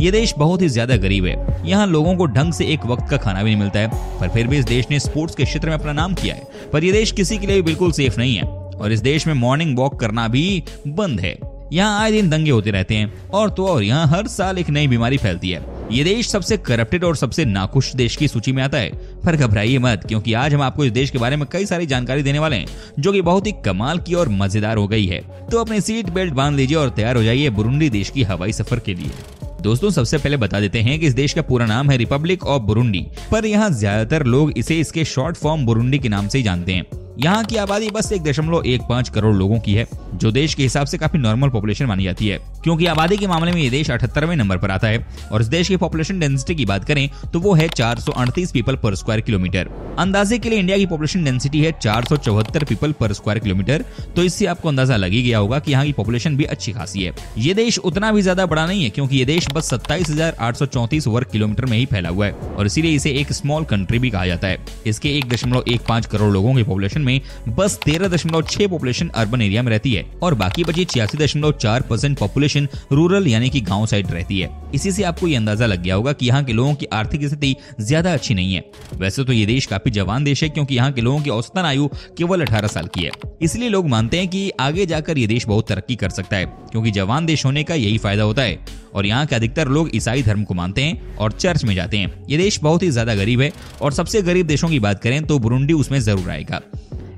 ये देश बहुत ही ज्यादा गरीब है। यहाँ लोगों को ढंग से एक वक्त का खाना भी नहीं मिलता है, पर फिर भी इस देश ने स्पोर्ट्स के क्षेत्र में अपना नाम किया है। पर यह देश किसी के लिए बिल्कुल सेफ नहीं है और इस देश में मॉर्निंग वॉक करना भी बंद है। यहाँ आए दिन दंगे होते रहते हैं और तो और यहाँ हर साल एक नई बीमारी फैलती है। ये देश सबसे करप्टेड और सबसे नाखुश देश की सूची में आता है। पर घबराइए मत, क्योंकि आज हम आपको इस देश के बारे में कई सारी जानकारी देने वाले हैं जो कि बहुत ही कमाल की और मजेदार हो गई है। तो अपनी सीट बेल्ट बांध लीजिए और तैयार हो जाइए बुरुंडी देश की हवाई सफर के लिए। दोस्तों, सबसे पहले बता देते हैं कि इस देश का पूरा नाम है रिपब्लिक ऑफ बुरुंडी, पर यहाँ ज्यादातर लोग इसे इसके शॉर्ट फॉर्म बुरुंडी के नाम से ही जानते हैं। यहाँ की आबादी बस 1.15 करोड़ लोगों की है, जो देश के हिसाब से काफी नॉर्मल पॉपुलेशन मानी जाती है, क्योंकि आबादी के मामले में ये देश 78वें नंबर पर आता है। और इस देश की पॉपुलेशन डेंसिटी की बात करें तो वो है 438 पीपल पर स्क्वायर किलोमीटर। अंदाजे के लिए इंडिया की पॉपुलेशन डेंसिटी है 474 पीपल पर स्क्वायर किलोमीटर, तो इससे आपको अंदाजा लग ही गया होगा कि यहाँ की पॉपुलेशन भी अच्छी खासी है। ये देश उतना भी ज्यादा बड़ा नहीं है, क्योंकि ये देश बस 27,834 वर्ग किलोमीटर में ही फैला हुआ है और इसीलिए इसे एक स्मॉल कंट्री भी कहा जाता है। इसके 1.15 करोड़ लोगों की पॉपुलेशन में बस 13.6 पॉपुलेशन अर्बन एरिया में रहती है और बाकी बची 86.4% पॉपुलेशन रूरल यानी कि गांव साइड रहती है। इसी से आपको ये अंदाजा लग गया होगा कि यहाँ के लोगों की आर्थिक स्थिति ज्यादा अच्छी नहीं है। वैसे तो ये देश काफी जवान देश है, क्योंकि यहाँ के लोगों की औसतन आयु केवल 18 साल की है। इसलिए लोग मानते हैं कि आगे जाकर ये देश बहुत तरक्की कर सकता है, क्योंकि जवान देश होने का यही फायदा होता है। और यहाँ के अधिकतर लोग ईसाई धर्म को मानते हैं और चर्च में जाते हैं। ये देश बहुत ही ज्यादा गरीब है और सबसे गरीब देशों की बात करें तो बुरुंडी उसमें जरूर आएगा।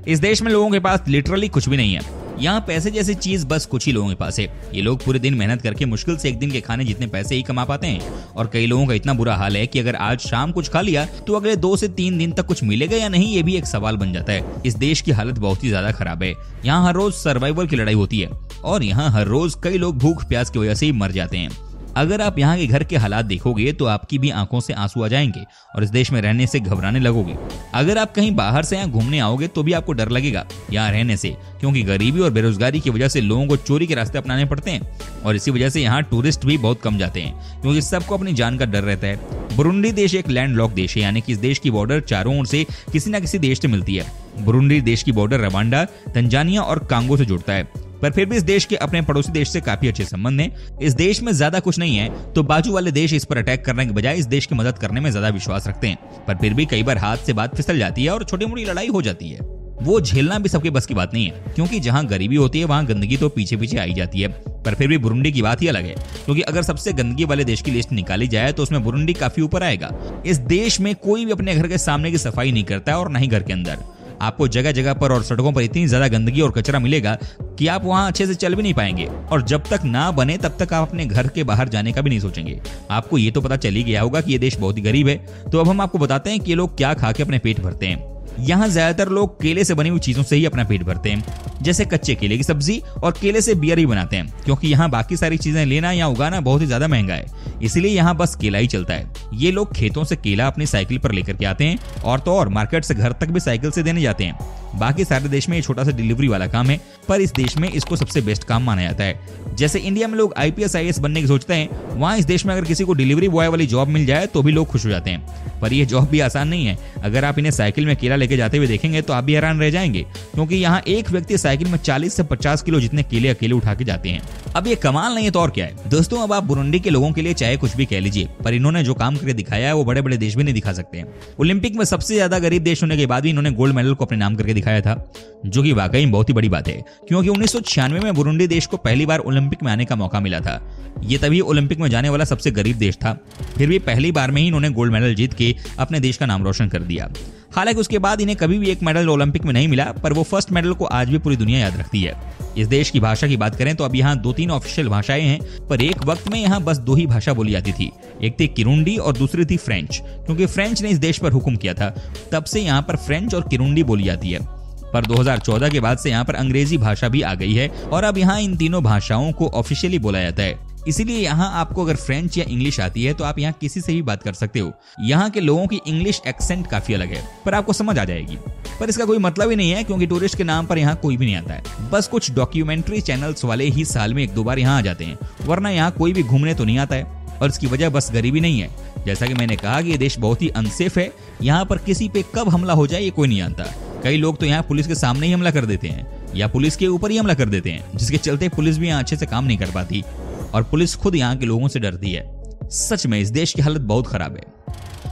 इस देश में लोगों के पास लिटरली कुछ भी नहीं है। यहाँ पैसे जैसी चीज बस कुछ ही लोगों के पास है। ये लोग पूरे दिन मेहनत करके मुश्किल से एक दिन के खाने जितने पैसे ही कमा पाते हैं और कई लोगों का इतना बुरा हाल है कि अगर आज शाम कुछ खा लिया तो अगले 2 से 3 दिन तक कुछ मिलेगा या नहीं, ये भी एक सवाल बन जाता है। इस देश की हालत बहुत ही ज्यादा खराब है। यहाँ हर रोज सर्वाइवल की लड़ाई होती है और यहाँ हर रोज कई लोग भूख प्यास की वजह से ही मर जाते हैं। अगर आप यहाँ के घर के हालात देखोगे तो आपकी भी आंखों से आंसू आ जाएंगे और इस देश में रहने से घबराने लगोगे। अगर आप कहीं बाहर से यहाँ घूमने आओगे तो भी आपको डर लगेगा यहाँ रहने से, क्योंकि गरीबी और बेरोजगारी की वजह से लोगों को चोरी के रास्ते अपनाने पड़ते हैं और इसी वजह से यहाँ टूरिस्ट भी बहुत कम जाते हैं, क्योंकि सबको अपनी जान का डर रहता है। बुरुंडी देश एक लैंडलॉक देश है, यानी कि इस देश की बॉर्डर चारों ओर से किसी न किसी देश से मिलती है। बुरुंडी देश की बॉर्डर रवांडा, तंजानिया और कांगो से जुड़ता है, पर फिर भी इस देश के अपने पड़ोसी देश से काफी अच्छे संबंध हैं। इस देश में ज्यादा कुछ नहीं है, तो बाजू वाले देश इस पर अटैक करने के बजाय इस देश की मदद करने में ज्यादा विश्वास रखते हैं। पर फिर भी कई बार हाथ से बात फिसल जाती है और छोटी मोटी लड़ाई हो जाती है। वो झेलना भी सबके बस की बात नहीं है, क्योंकि जहाँ गरीबी होती है वहाँ गंदगी तो पीछे पीछे आई जाती है। पर फिर भी बुरुंडी की बात ही अलग है, क्योंकि अगर सबसे गंदगी वाले देश की लिस्ट निकाली जाए तो उसमें बुरुंडी काफी ऊपर आएगा। इस देश में कोई भी अपने घर के सामने की सफाई नहीं करता है और न ही घर के अंदर। आपको जगह जगह पर और सड़कों पर इतनी ज्यादा गंदगी और कचरा मिलेगा कि आप वहां अच्छे से चल भी नहीं पाएंगे और जब तक ना बने तब तक आप अपने घर के बाहर जाने का भी नहीं सोचेंगे। आपको ये तो पता चल ही गया होगा कि ये देश बहुत ही गरीब है। तो अब हम आपको बताते हैं कि ये लोग क्या खा के अपने पेट भरते हैं। यहाँ ज्यादातर लोग केले से बनी हुई चीजों से ही अपना पेट भरते हैं, जैसे कच्चे केले की सब्जी और केले से बियर ही बनाते हैं, क्योंकि यहाँ बाकी सारी चीजें लेना या उगाना बहुत ही ज्यादा महंगा है, इसीलिए यहाँ बस केला ही चलता है। ये लोग खेतों से केला अपनी साइकिल पर लेकर के आते हैं और तो और मार्केट से घर तक भी साइकिल से देने जाते हैं। बाकी सारे देश में ये छोटा सा डिलीवरी वाला काम है, पर इस देश में इसको सबसे बेस्ट काम माना जाता है। जैसे इंडिया में लोग IPS IAS बनने की सोचते हैं, वहाँ इस देश में अगर किसी को डिलीवरी बॉय वाली जॉब मिल जाए तो भी लोग खुश हो जाते हैं। पर यह जॉब भी आसान नहीं है। अगर आप इन्हें साइकिल में केला लेके जाते हुए देखेंगे तो आप भी हैरान रह जाएंगे, क्योंकि यहाँ एक व्यक्ति साइकिल में 40 से 50 किलो जितने केले अकेले उठा के जाते हैं। अब ये कमाल नहीं है तो और क्या है। दोस्तों, अब आप बुरुंडी के लोगों के लिए चाहे कुछ भी कह लीजिए, पर इन्होंने जो काम करके दिखाया है वो बड़े बड़े देश भी नहीं दिखा सकते हैं। ओलंपिक में सबसे ज्यादा गरीब देश होने के बाद भी इन्होंने गोल्ड मेडल को अपने नाम करके दिखाया था, जो कि वाकई में बहुत ही बड़ी बात है, क्योंकि 1996 में बुरुंडी देश को पहली बार ओलंपिक में आने का मौका मिला था। ये तभी ओलंपिक में जाने वाला सबसे गरीब देश था। फिर भी पहली बार में ही इन्होंने गोल्ड मेडल जीत के अपने देश का नाम रोशन कर दिया। हालांकि उसके बाद इन्हें कभी भी एक मेडल ओलंपिक में नहीं मिला, पर वो फर्स्ट मेडल को आज भी पूरी दुनिया याद रखती है। इस देश की भाषा की बात करें तो अब यहाँ 2-3 ऑफिशियल भाषाएं हैं, पर एक वक्त में यहाँ बस 2 ही भाषा बोली जाती थी। एक थी किरुंडी और दूसरी थी फ्रेंच, क्योंकि फ्रेंच ने इस देश पर हुक्म किया था। तब से यहाँ पर फ्रेंच और किरुंडी बोली जाती है। पर 2014 के बाद से यहाँ पर अंग्रेजी भाषा भी आ गई है और अब यहाँ इन तीनों भाषाओं को ऑफिशियली बोला जाता है। इसीलिए यहाँ आपको अगर फ्रेंच या इंग्लिश आती है तो आप यहाँ किसी से भी बात कर सकते हो। यहाँ के लोगों की इंग्लिश एक्सेंट काफी अलग है, पर आपको समझ आ जाएगी। पर इसका कोई मतलब ही नहीं है, क्योंकि टूरिस्ट के नाम पर यहाँ कोई भी नहीं आता है। बस कुछ डॉक्यूमेंट्री चैनल्स वाले ही साल में 1-2 बार यहाँ आ जाते हैं, वरना यहाँ कोई भी घूमने तो नहीं आता है। और इसकी वजह बस गरीबी नहीं है। जैसा कि मैंने कहा कि ये देश बहुत ही अनसेफ है। यहाँ पर किसी पे कब हमला हो जाए ये कोई नहीं जानता। कई लोग तो यहाँ पुलिस के सामने ही हमला कर देते हैं या पुलिस के ऊपर ही हमला कर देते हैं, जिसके चलते पुलिस भी यहाँ अच्छे से काम नहीं कर पाती और पुलिस खुद यहाँ के लोगों से डरती है। सच में इस देश की हालत बहुत खराब है।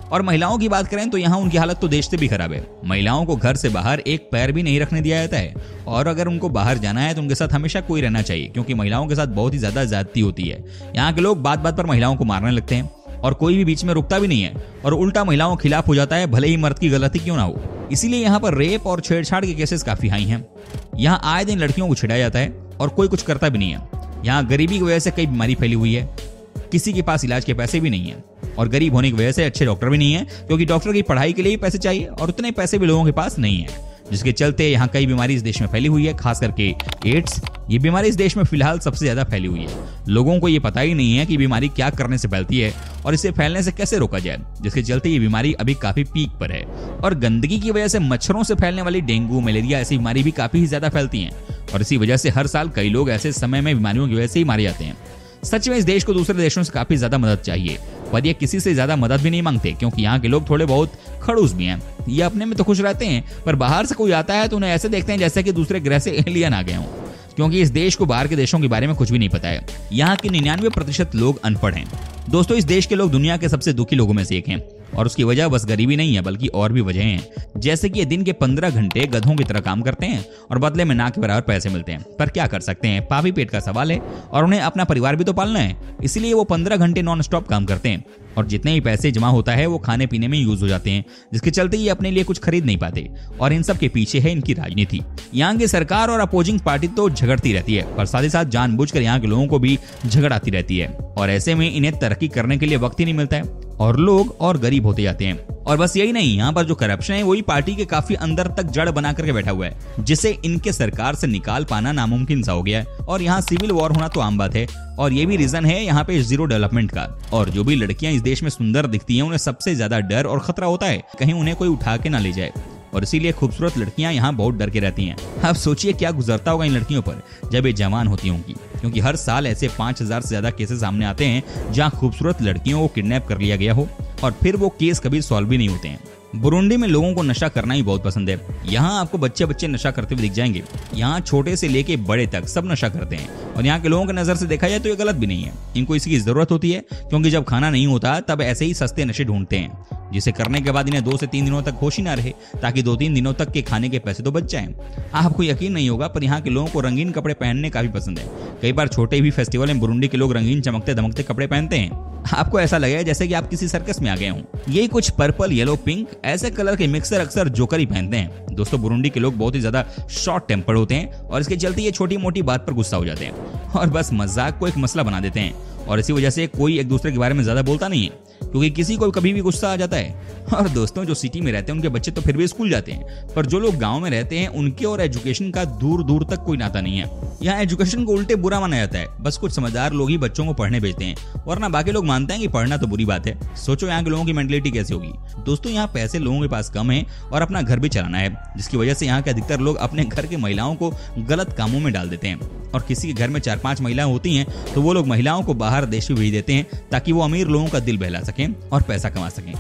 और महिलाओं की बात करें तो यहाँ उनकी हालत तो देश से भी खराब है। महिलाओं को घर से बाहर एक पैर भी नहीं रखने दिया जाता है, और अगर उनको बाहर जाना है तो उनके साथ हमेशा कोई रहना चाहिए, क्योंकि महिलाओं के साथ बहुत ही ज्यादा ज्यादती होती है। यहाँ के लोग बात बात पर महिलाओं को मारने लगते हैं और कोई भी बीच में रुकता भी नहीं है, और उल्टा महिलाओं के खिलाफ हो जाता है, भले ही मर्द की गलती क्यों ना हो। इसीलिए यहाँ पर रेप और छेड़छाड़ के केसेस काफी हाई हैं। यहाँ आए दिन लड़कियों को छिड़ाया जाता है और कोई कुछ करता भी नहीं है। यहाँ गरीबी की वजह से कई बीमारी फैली हुई है, किसी के पास इलाज के पैसे भी नहीं है, और गरीब होने की वजह से अच्छे डॉक्टर भी नहीं है, क्योंकि डॉक्टर की पढ़ाई के लिए ही पैसे चाहिए और उतने पैसे भी लोगों के पास नहीं है, जिसके चलते यहाँ कई बीमारी इस देश में फैली हुई है। खास करके एड्स, ये बीमारी इस देश में फिलहाल सबसे ज्यादा फैली हुई है। लोगों को ये पता ही नहीं है कि बीमारी क्या करने से फैलती है और इसे फैलने से कैसे रोका जाए, जिसके चलते ये बीमारी अभी काफी पीक पर है। और गंदगी की वजह से मच्छरों से फैलने वाली डेंगू, मलेरिया ऐसी बीमारी भी काफी ज्यादा फैलती है, और इसी वजह से हर साल कई लोग ऐसे समय में बीमारियों की वजह से ही मारे जाते हैं। सच में इस देश को दूसरे देशों से काफी ज्यादा मदद चाहिए, पर ये किसी से ज्यादा मदद भी नहीं मांगते, क्योंकि यहाँ के लोग थोड़े बहुत खड़ूस भी हैं। ये अपने में तो खुश रहते हैं, पर बाहर से कोई आता है तो उन्हें ऐसे देखते हैं जैसे कि दूसरे ग्रह से एलियन आ गए हों, क्योंकि इस देश को बाहर के देशों के बारे में कुछ भी नहीं पता है। यहाँ के 99% लोग अनपढ़ हैं। दोस्तों, इस देश के लोग दुनिया के सबसे दुखी लोगों में से एक हैं, और उसकी वजह बस गरीबी नहीं है, बल्कि और भी वजह हैं। जैसे कि ये दिन के 15 घंटे गधों की तरह काम करते हैं और बदले में ना के बराबर पैसे मिलते हैं। पर क्या कर सकते हैं, पापी पेट का सवाल है, और उन्हें अपना परिवार भी तो पालना है, इसलिए वो 15 घंटे नॉन स्टॉप काम करते हैं, और जितने भी पैसे जमा होता है वो खाने पीने में यूज हो जाते हैं, जिसके चलते ये अपने लिए कुछ खरीद नहीं पाते। और इन सब के पीछे है इनकी राजनीति। यहाँ की सरकार और अपोजिंग पार्टी तो झगड़ती रहती है, पर साथ ही साथ जानबूझकर यहाँ के लोगों को भी झगड़ाती रहती है, और ऐसे में इन्हें तरक्की करने के लिए वक्त ही नहीं मिलता है, और लोग और गरीब होते जाते हैं। और बस यही नहीं, यहाँ पर जो करप्शन है वही पार्टी के काफी अंदर तक जड़ बना करके बैठा हुआ है, जिसे इनके सरकार से निकाल पाना नामुमकिन सा हो गया है। और यहाँ सिविल वॉर होना तो आम बात है, और ये भी रीजन है यहाँ पे जीरो डेवलपमेंट का। और जो भी लड़कियां इस देश में सुंदर दिखती हैं, उन्हें सबसे ज्यादा डर और खतरा होता है कहीं उन्हें कोई उठा के ना ले जाए, और इसीलिए खूबसूरत लड़कियां यहाँ बहुत डर के रहती हैं। आप सोचिए क्या गुजरता होगा इन लड़कियों पर जब ये जवान होती होंगी, क्योंकि हर साल ऐसे 5000 से ज्यादा केसेस सामने आते हैं जहाँ खूबसूरत लड़कियों को किडनैप कर लिया गया हो, और फिर वो केस कभी सॉल्व भी नहीं होते हैं। बुरुंडी में लोगों को नशा करना ही बहुत पसंद है। यहाँ आपको बच्चे नशा करते हुए दिख जाएंगे। यहाँ छोटे से लेके बड़े तक सब नशा करते हैं, और यहाँ के लोगों की नजर से देखा जाए तो ये गलत भी नहीं है। इनको इसकी जरूरत होती है, क्योंकि जब खाना नहीं होता तब ऐसे ही सस्ते नशे ढूंढते हैं, जिसे करने के बाद इन्हें 2 से 3 दिनों तक होश ही ना रहे, ताकि 2-3 दिनों तक के खाने के पैसे तो बच जाएं। आपको यकीन नहीं होगा, पर यहाँ के लोगों को रंगीन कपड़े पहनने का भी पसंद है। कई बार छोटे भी फेस्टिवल में बुरुंडी के लोग रंगीन चमकते दमकते कपड़े पहनते हैं। आपको ऐसा लगेगा जैसे कि आप किसी सर्कस में आ गए हों। ये कुछ पर्पल, येलो, पिंक ऐसे कलर के मिक्सर अक्सर जोकर ही पहनते हैं। दोस्तों, बुरुंडी के लोग बहुत ही ज्यादा शॉर्ट टेम्पर होते हैं, और इसके चलते ये छोटी मोटी बात पर गुस्सा हो जाते हैं और बस मजाक को एक मसला बना देते हैं, और इसी वजह से कोई एक दूसरे के बारे में ज्यादा बोलता नहीं है, क्योंकि किसी को कभी भी गुस्सा आ जाता है। और दोस्तों, जो सिटी में रहते हैं उनके बच्चे तो फिर भी स्कूल जाते हैं, पर जो लोग गांव में रहते हैं उनके और एजुकेशन का दूर दूर तक कोई नाता नहीं है। यहाँ एजुकेशन को उल्टे बुरा माना जाता है। बस कुछ समझदार लोग ही बच्चों को पढ़ने भेजते हैं, वरना बाकी लोग मानते हैं कि पढ़ना तो बुरी बात है। सोचो यहाँ के लोगों की मेंटलिटी कैसे होगी। दोस्तों, यहाँ पैसे लोगों के पास कम है और अपना घर भी चलाना है, जिसकी वजह से यहाँ के अधिकतर लोग अपने घर की महिलाओं को गलत कामों में डाल देते हैं, और किसी के घर में 4-5 महिलाएं होती हैं तो वो लोग महिलाओं को बाहर देश में भेज देते हैं, ताकि वो अमीर लोगों का दिल बहला सकें और पैसा कमा सकें।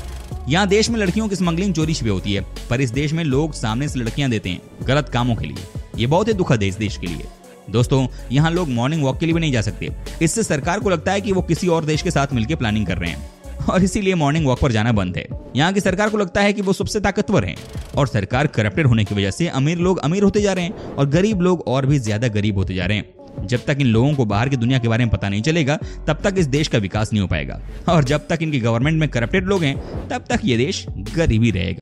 यहाँ देश में लड़कियों की स्मगलिंग चोरी छिपी होती है, पर इस देश में लोग सामने से लड़कियां देते हैं गलत कामों के लिए। ये बहुत ही दुखद है इस देश के लिए। दोस्तों, यहाँ लोग मॉर्निंग वॉक के लिए भी नहीं जा सकते। इससे सरकार को लगता है कि वो किसी और देश के साथ मिलकर प्लानिंग कर रहे हैं, और इसीलिए मॉर्निंग वॉक पर जाना बंद है। यहाँ की सरकार को लगता है कि वो सबसे ताकतवर हैं, और सरकार करप्टेड होने की वजह से अमीर लोग अमीर होते जा रहे हैं और गरीब लोग और भी ज्यादा गरीब होते जा रहे हैं। जब तक इन लोगों को बाहर की दुनिया के बारे में पता नहीं चलेगा, तब तक इस देश का विकास नहीं हो पाएगा, और जब तक इनकी गवर्नमेंट में करप्टेड लोग हैं, तब तक ये देश गरीब ही रहेगा।